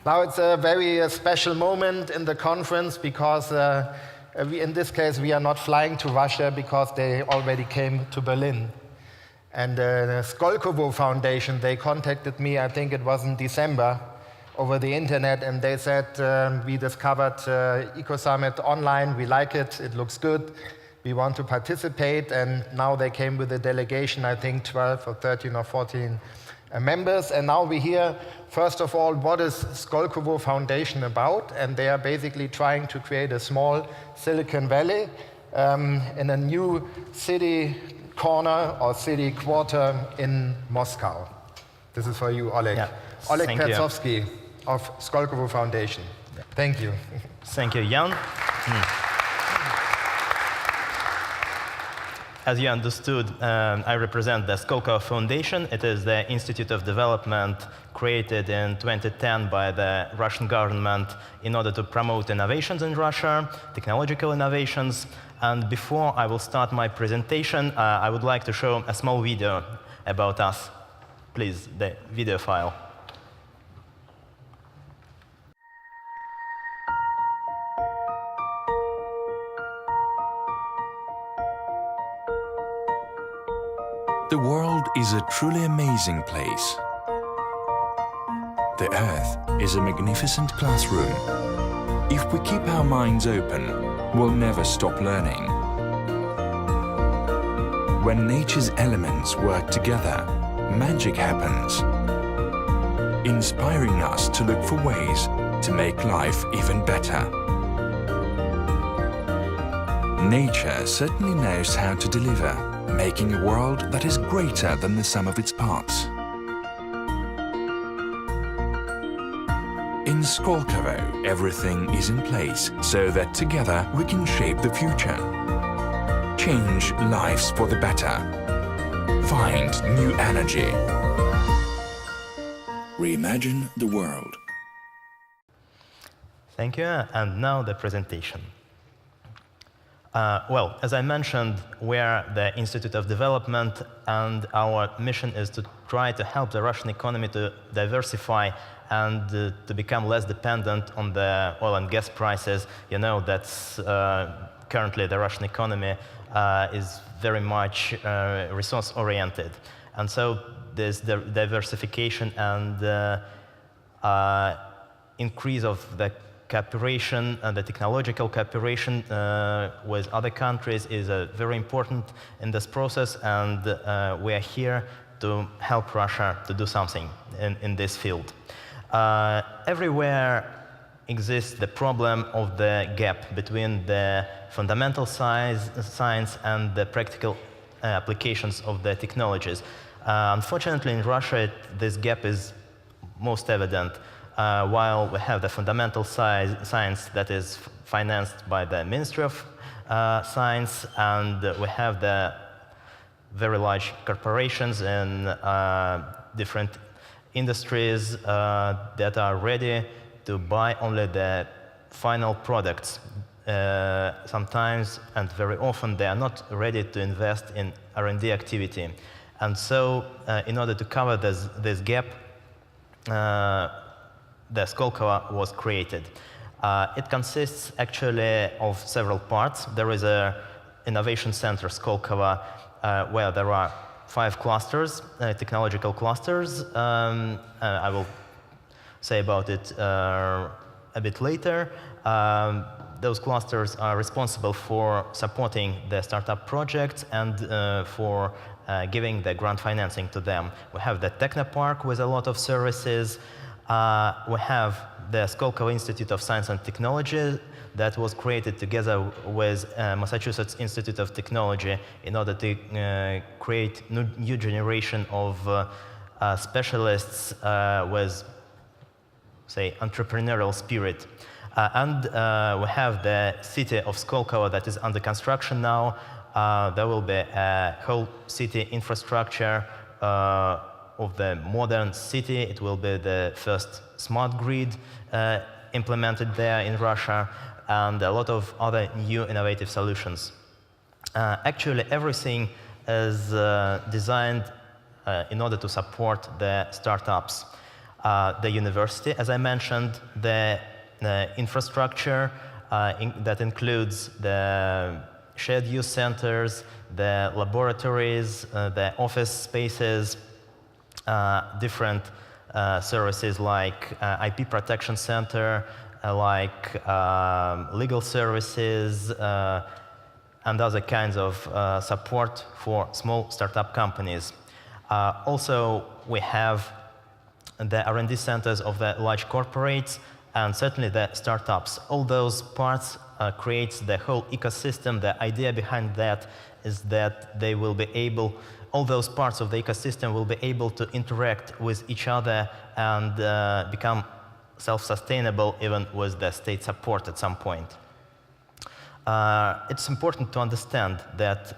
Now it's a very special moment in the conference because in this case we are not flying to Russia because they already came to Berlin. And the Skolkovo Foundation, they contacted me, I think it was in December, over the internet, and they said, we discovered Ecosummit online, we like it, it looks good, we want to participate, and now they came with a delegation, I think 12 or 13 or 14 members, and now we hear, first of all, what is Skolkovo Foundation about, and they are basically trying to create a small Silicon Valley in a new city corner or city quarter in Moscow. This is for you, Oleg. Yeah. Oleg Pertsovskiy of Skolkovo Foundation. Yeah. Thank you. Thank you, Jan. As you understood, I represent the Skolkovo Foundation. It is the Institute of Development created in 2010 by the Russian government in order to promote innovations in Russia, technological innovations. And before I will start my presentation, I would like to show a small video about us. Please, the video file. The world is a truly amazing place. The Earth is a magnificent classroom. If we keep our minds open, we'll never stop learning. When nature's elements work together, magic happens, inspiring us to look for ways to make life even better. Nature certainly knows how to deliver, making a world that is greater than the sum of its parts. In Skolkovo, everything is in place so that together we can shape the future, change lives for the better, find new energy, reimagine the world. Thank you, and now the presentation. Well, as I mentioned, we are the Institute of Development, and our mission is to try to help the Russian economy to diversify and to become less dependent on the oil and gas prices. You know that's currently the Russian economy is very much resource-oriented. And so there's the diversification and increase of the cooperation and the technological cooperation with other countries is very important in this process, and we are here to help Russia to do something in this field. Everywhere exists the problem of the gap between the fundamental science and the practical applications of the technologies. Unfortunately, in Russia, this gap is most evident. While we have the fundamental science that is financed by the Ministry of Science, and we have the very large corporations in different industries that are ready to buy only the final products. Sometimes, and very often, they are not ready to invest in R&D activity. And so, in order to cover this gap, the Skolkovo was created. It consists actually of several parts. There is an innovation center, Skolkovo, where there are 5 clusters, technological clusters. I will say about it a bit later. Those clusters are responsible for supporting the startup projects and for giving the grant financing to them. We have the Technopark with a lot of services. We have the Skolkovo Institute of Science and Technology that was created together with Massachusetts Institute of Technology in order to create new generation of specialists with, say, entrepreneurial spirit. And we have the city of Skolkovo that is under construction now. There will be a whole city infrastructure of the modern city. It will be the first smart grid implemented there in Russia, and a lot of other new innovative solutions. Actually, everything is designed in order to support the startups. the university, as I mentioned, the infrastructure that includes the shared use centers, the laboratories, the office spaces, different services like IP protection center, like legal services, and other kinds of support for small startup companies. Also, we have the R&D centers of the large corporates and certainly the startups. All those parts creates the whole ecosystem. The idea behind that is that they will be able, all those parts of the ecosystem will be able to interact with each other and become self-sustainable even with the state support at some point. It's important to understand that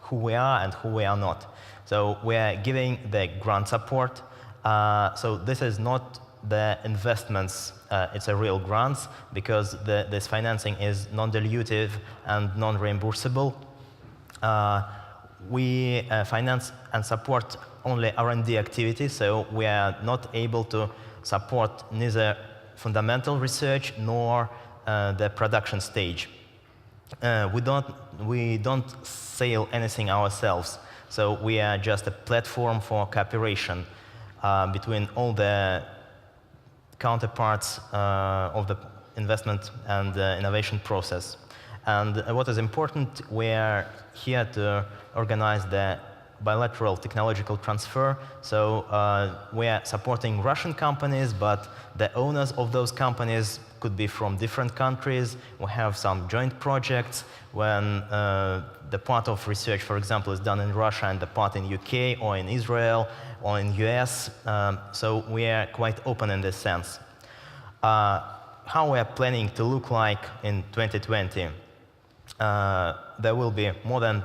who we are and who we are not. So we are giving the grant support. So this is not the investments, it's a real grants, because this financing is non-dilutive and non-reimbursable. We finance and support only R&D activities, so we are not able to support neither fundamental research nor the production stage. We don't sell anything ourselves, so we are just a platform for cooperation between all the counterparts of the investment and innovation process. And what is important, we are here to organize the bilateral technological transfer. So we are supporting Russian companies, but the owners of those companies could be from different countries. We have some joint projects when the part of research, for example, is done in Russia and the part in UK or in Israel or in US. So we are quite open in this sense. How we are planning to look like in 2020? There will be more than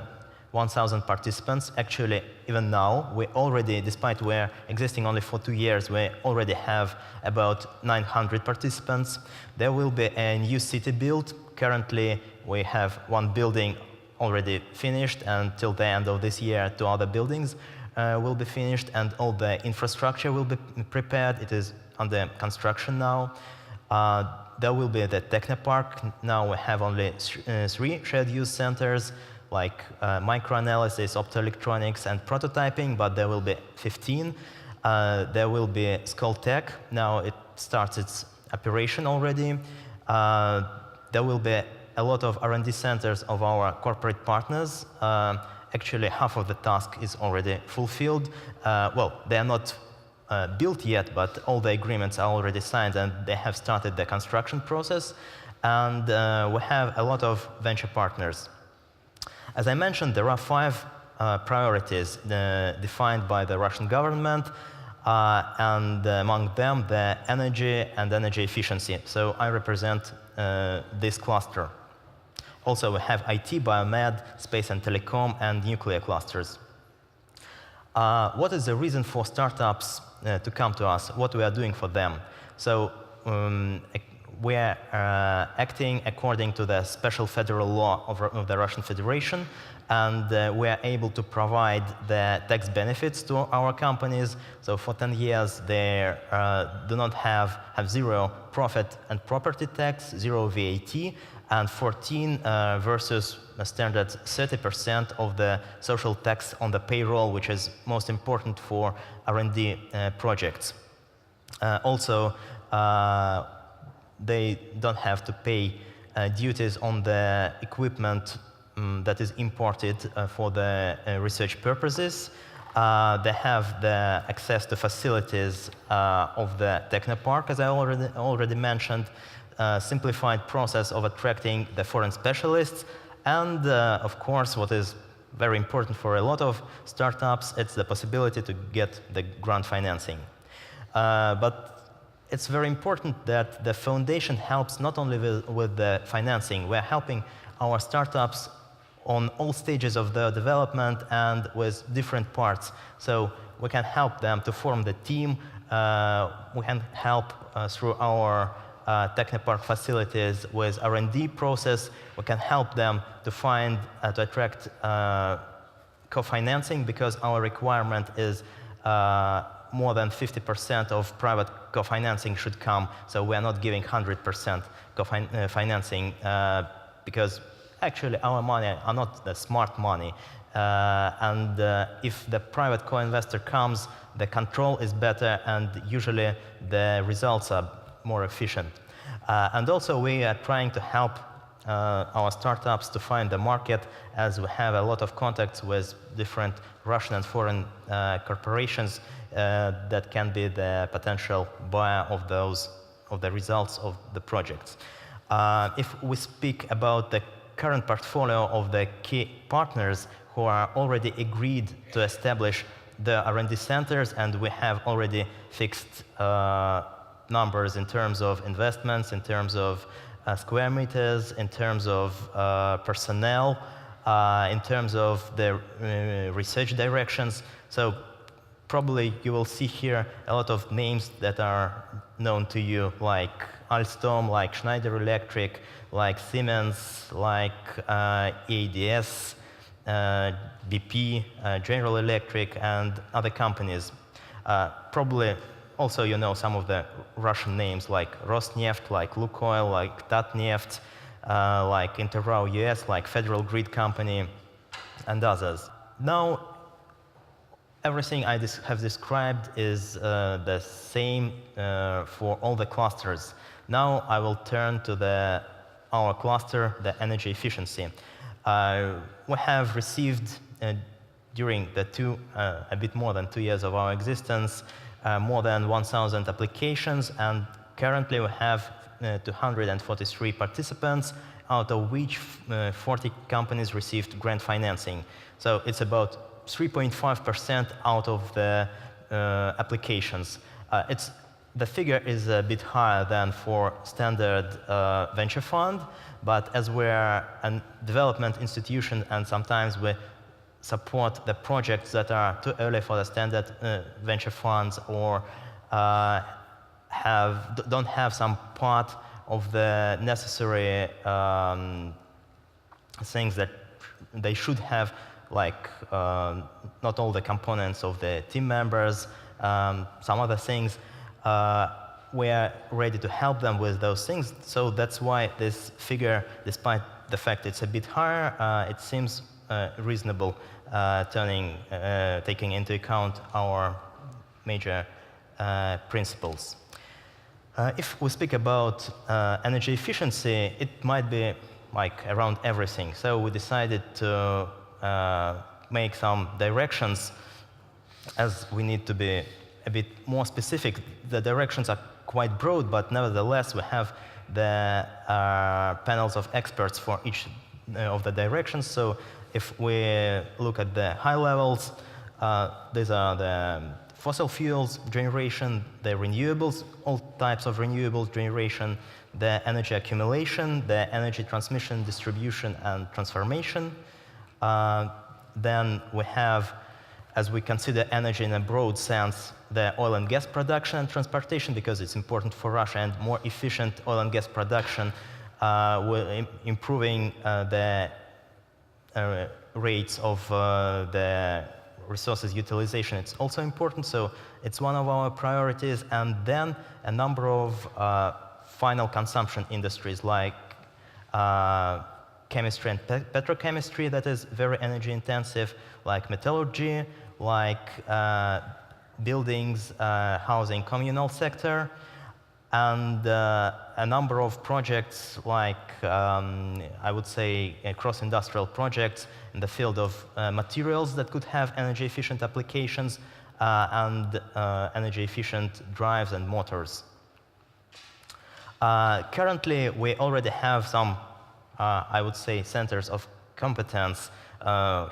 1,000 participants. Actually, even now, we already, despite we're existing only for 2 years, we already have about 900 participants. There will be a new city built. Currently, we have one building already finished, and till the end of this year, 2 other buildings will be finished, and all the infrastructure will be prepared. It is under construction now. There will be the Technopark. Now we have only 3 shared use centers, like microanalysis, optoelectronics, and prototyping, but there will be 15. There will be Skoltech. Now it starts its operation already. There will be a lot of R&D centers of our corporate partners. Actually, half of the task is already fulfilled. Well, they are not built yet, but all the agreements are already signed, and they have started the construction process. And we have a lot of venture partners. As I mentioned, there are 5 priorities defined by the Russian government, and among them, the energy and energy efficiency. So I represent this cluster. Also, we have IT, biomed, space and telecom, and nuclear clusters. What is the reason for startups to come to us? What we are doing for them? So we are acting according to the special federal law of the Russian Federation, and we are able to provide the tax benefits to our companies. So for 10 years, they do not have 0 profit and property tax, 0 VAT, and 14 versus a standard 30% of the social tax on the payroll, which is most important for R&D projects. Also, they don't have to pay duties on the equipment that is imported for the research purposes. They have the access to facilities of the Technopark, as I already mentioned, simplified process of attracting the foreign specialists, and of course, what is very important for a lot of startups, it's the possibility to get the grant financing. But it's very important that the foundation helps not only with the financing. We're helping our startups on all stages of their development and with different parts. So we can help them to form the team. We can help through our Technopark facilities with R&D process. We can help them to find, to attract co-financing, because our requirement is more than 50% of private co-financing should come. So we are not giving 100% co-financing because actually our money are not the smart money. If the private co-investor comes, the control is better and usually the results are more efficient. And also we are trying to help our startups to find the market, as we have a lot of contacts with different Russian and foreign corporations that can be the potential buyer of the results of the projects. If we speak about the current portfolio of the key partners who are already agreed to establish the R&D centers, and we have already fixed numbers in terms of investments, in terms of square meters, in terms of personnel, in terms of the research directions. So probably you will see here a lot of names that are known to you, like Alstom, like Schneider Electric, like Siemens, like ADS, BP, General Electric, and other companies. Probably also you know some of the Russian names like Rosneft, like Lukoil, like Tatneft, like Interrow US, like Federal Grid Company, and others. Now, everything I have described is the same for all the clusters. Now I will turn to our cluster, the energy efficiency. We have received during the a bit more than 2 years of our existence more than 1,000 applications, and currently we have 243 participants, out of which 40 companies received grant financing. So it's about 3.5% out of the applications. The figure is a bit higher than for standard venture fund, but as we're a development institution and sometimes we support the projects that are too early for the standard venture funds or don't have some part of the necessary things that they should have, like not all the components of the team members, some other things. We are ready to help them with those things. So that's why this figure, despite the fact it's a bit higher, it seems reasonable, taking into account our major principles. If we speak about energy efficiency, it might be like around everything. So we decided to make some directions, as we need to be a bit more specific. The directions are quite broad, but nevertheless we have the panels of experts for each of the directions. So if we look at the high levels, these are the fossil fuels generation, the renewables, all types of renewables generation, the energy accumulation, the energy transmission, distribution, and transformation. Then we have, as we consider energy in a broad sense, the oil and gas production and transportation, because it's important for Russia, and more efficient oil and gas production improving the rates of the resources utilization. It's also important, so it's one of our priorities. And then a number of final consumption industries like chemistry and petrochemistry, that is very energy intensive, like metallurgy, like buildings, housing, communal sector, and a number of projects like, I would say, cross-industrial projects in the field of materials that could have energy-efficient applications and energy-efficient drives and motors. Currently, we already have some, I would say, centers of competence.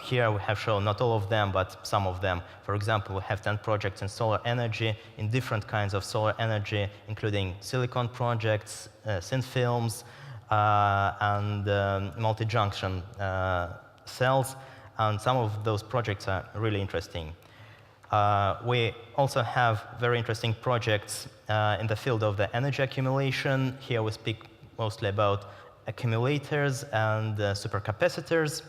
Here we have shown not all of them, but some of them. For example, we have 10 projects in solar energy, in different kinds of solar energy, including silicon projects, thin films, and multi-junction cells. And some of those projects are really interesting. We also have very interesting projects in the field of the energy accumulation. Here we speak mostly about accumulators and supercapacitors.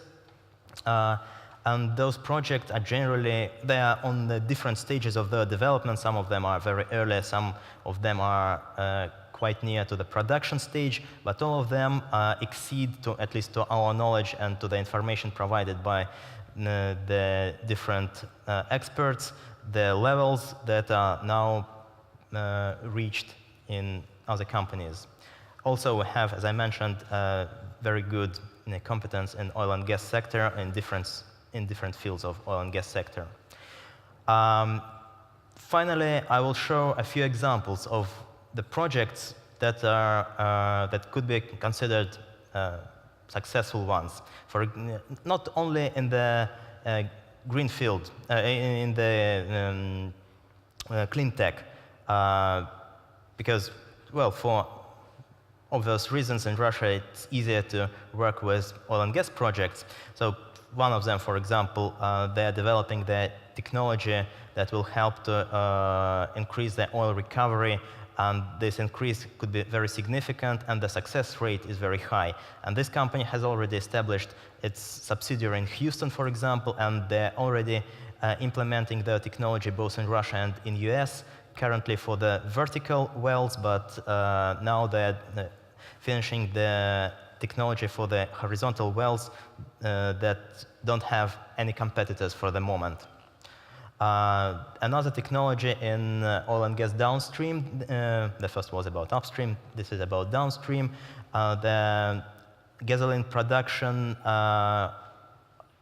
And those projects are generally, they are on the different stages of the development. Some of them are very early, some of them are quite near to the production stage, but all of them exceed, at least to our knowledge and to the information provided by the different experts, the levels that are now reached in other companies. Also, we have, as I mentioned, very good competence in oil and gas sector in different fields of oil and gas sector. Finally, I will show a few examples of the projects that are that could be considered successful ones. For not only in the green field, in the clean tech, because, well, for obvious reasons in Russia it's easier to work with oil and gas projects. So one of them, for example, they are developing the technology that will help to increase the oil recovery, and this increase could be very significant, and the success rate is very high. And this company has already established its subsidiary in Houston, for example, and they're already implementing the technology both in Russia and in US, currently for the vertical wells, but now they're finishing the technology for the horizontal wells that don't have any competitors for the moment. Another technology in oil and gas downstream, the first was about upstream, this is about downstream. The gasoline production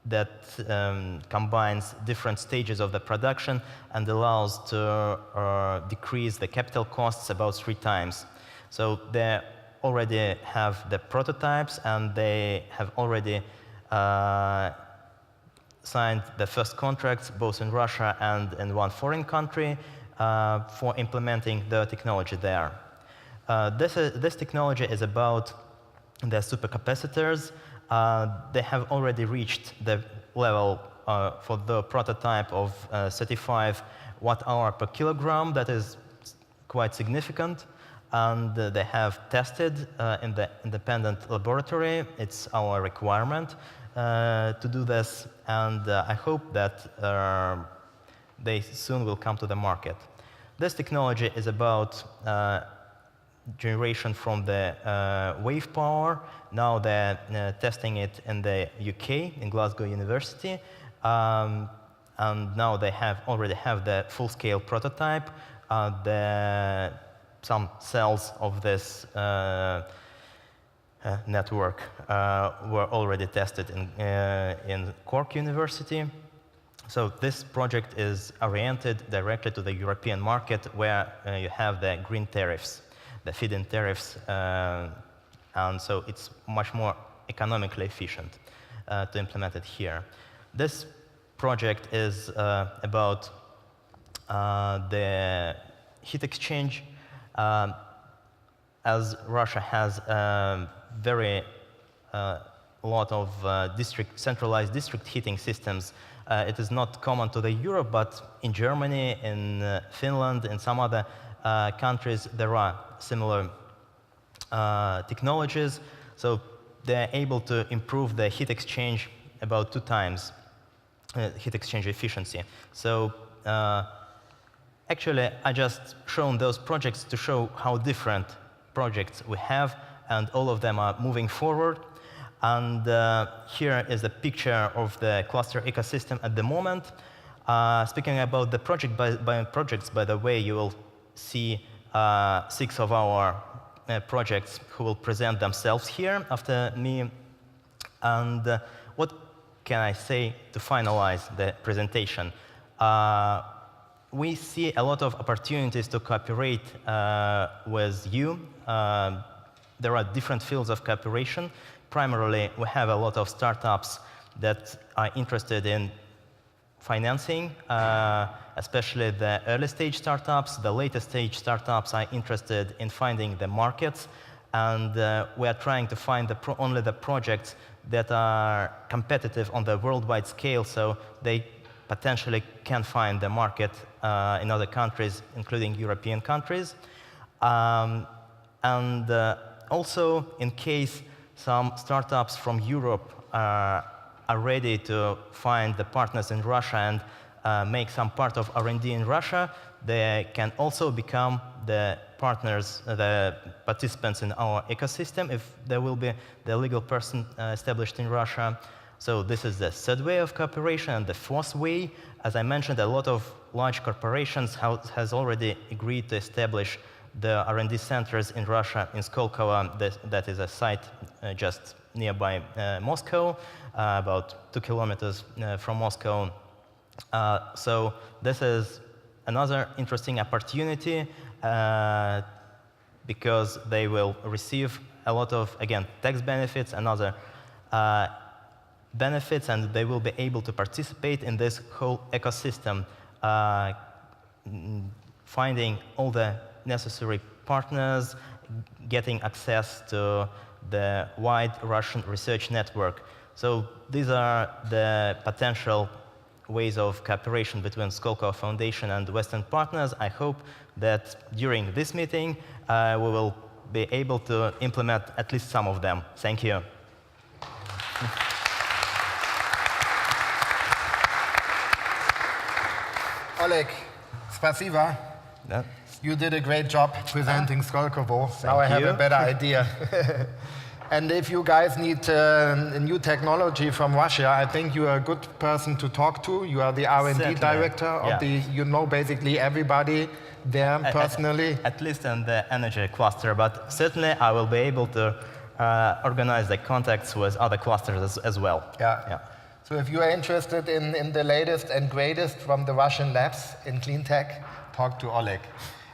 that combines different stages of the production and allows to decrease the capital costs about 3 times. So they already have the prototypes, and they have already signed the first contracts both in Russia and in one foreign country for implementing the technology there. This technology is about the supercapacitors. They have already reached the level for the prototype of 35 watt-hour per kilogram. That is quite significant. And they have tested in the independent laboratory. It's our requirement to do this, and I hope that they soon will come to the market. This technology is about generation from the wave power. Now they're testing it in the UK, in Glasgow University, and now they already have the full-scale prototype. Some cells of this network were already tested in Cork University. So this project is oriented directly to the European market, where you have the green tariffs, the feed-in tariffs, and so it's much more economically efficient to implement it here. This project is about the heat exchange. As Russia has very lot of centralized district heating systems, it is not common to Europe, but in Germany, in Finland, in some other countries, there are similar technologies. So they're able to improve the heat exchange about 2 times, heat exchange efficiency. So actually, I just shown those projects to show how different projects we have, and all of them are moving forward. And here is a picture of the cluster ecosystem at the moment. Speaking about the projects, by the way, you will see 6 of our projects who will present themselves here after me. And what can I say to finalize the presentation? We see a lot of opportunities to cooperate with you. There are different fields of cooperation. Primarily, we have a lot of startups that are interested in financing, especially the early stage startups. The later stage startups are interested in finding the markets, and we are trying to find only the projects that are competitive on the worldwide scale, so they potentially can find the market in other countries, including European countries. And also, in case some startups from Europe are ready to find the partners in Russia and make some part of R&D in Russia, they can also become the partners, the participants in our ecosystem if there will be the legal person established in Russia. So this is the third way of cooperation. And the fourth way, as I mentioned, a lot of large corporations has already agreed to establish the R&D centers in Russia, in Skolkovo. That is a site just nearby Moscow, about 2 kilometers from Moscow. So this is another interesting opportunity because they will receive a lot of, again, tax benefits and other benefits, and they will be able to participate in this whole ecosystem, finding all the necessary partners, getting access to the wide Russian research network. So these are the potential ways of cooperation between Skolkovo Foundation and Western partners. I hope that during this meeting we will be able to implement at least some of them. Thank you. Oleg, spasiba. Yeah. You did a great job presenting Skolkovo. Now I have you. a better idea. And if you guys need a new technology from Russia, I think you are a good person to talk to. You are the R&D Certainly. director of the, you know basically everybody there personally. At least in the energy cluster, but certainly I will be able to organize the contacts with other clusters as well. Yeah. So if you are interested in the latest and greatest from the Russian labs in clean tech, talk to Oleg.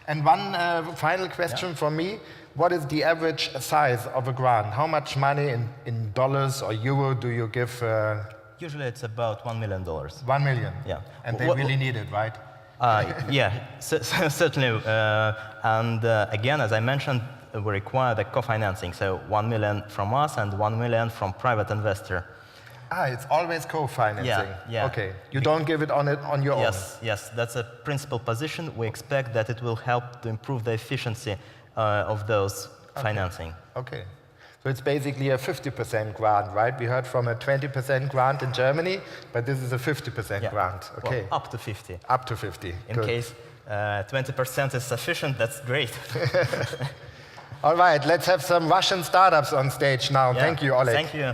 And one final question from me. What is the average size of a grant? How much money in dollars or euro do you give? Usually it's about $1 million. 1 million? Yeah. And they really need it, right? Yeah, certainly. And again, as I mentioned, we require the co-financing. So 1 million from us and 1 million from private investor. It's always co-financing. Yeah. Okay. You don't give it on your own. Yes, that's a principal position. We expect that it will help to improve the efficiency of those financing. Okay. So it's basically a 50% grant, right? We heard from a 20% grant in Germany, but this is a 50% grant. Okay. Well, up to 50. Up to 50. In case 20% is sufficient, that's great. All right, let's have some Russian startups on stage now. Yeah. Thank you, Oleg. Thank you.